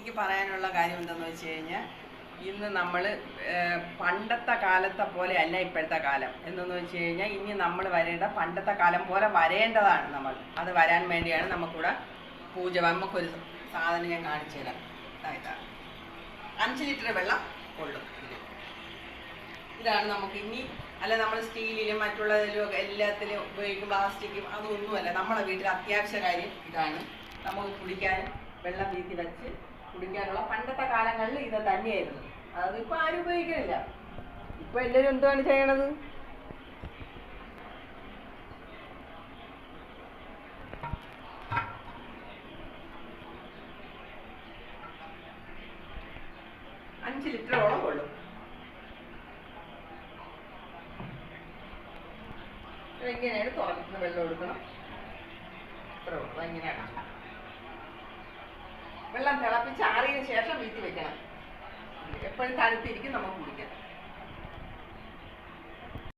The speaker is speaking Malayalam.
എനിക്ക് പറയാനുള്ള കാര്യം എന്താണെന്ന് വെച്ച് കഴിഞ്ഞാൽ, ഇന്ന് നമ്മൾ പണ്ടത്തെ കാലത്തെ പോലെ അല്ല ഇപ്പോഴത്തെ കാലം. എന്തെന്ന് വെച്ച് കഴിഞ്ഞാൽ, ഇനി നമ്മൾ വരേണ്ട പണ്ടത്തെ കാലം പോലെ വരേണ്ടതാണ് നമ്മൾ. അത് വരാൻ വേണ്ടിയാണ് നമുക്കിവിടെ പൂജ. നമുക്കൊരു സാധനം ഞാൻ കാണിച്ചു തരാം. ഇതാ 5 ലിറ്റർ വെള്ളം കൊള്ളും. ഇതാണ് നമുക്ക് ഇനി, അല്ല നമ്മൾ സ്റ്റീലിലും മറ്റുള്ളതിലും എല്ലാത്തിലും ഉപയോഗിക്കും, പ്ലാസ്റ്റിക്കും അതൊന്നുമല്ല. നമ്മളെ വീട്ടിൽ അത്യാവശ്യ കാര്യം ഇതാണ്. നമുക്ക് കുടിക്കാൻ വെള്ളം വീത്തി വെച്ച് കുടിക്കാനുള്ള പണ്ടത്തെ കാലങ്ങളിൽ ഇത് തന്നെയായിരുന്നു. അതിപ്പോൾ ആരും ഉപയോഗിക്കുന്നില്ല. ഇപ്പോൾ എല്ലാവരും എന്താണ് ചെയ്യണത്? അഞ്ച് ലിറ്ററോളം കൊള്ളും. ഇങ്ങനെയാണ് തുറന്ന് വെള്ളം എടുക്കണം. ഇങ്ങനെയാണ് വെള്ളം തിളപ്പിച്ച് ആറിയതിനു ശേഷം വീട്ടി വെക്കണം. എപ്പോഴും തണുത്തിരിക്കും, നമുക്ക് കുടിക്കാം.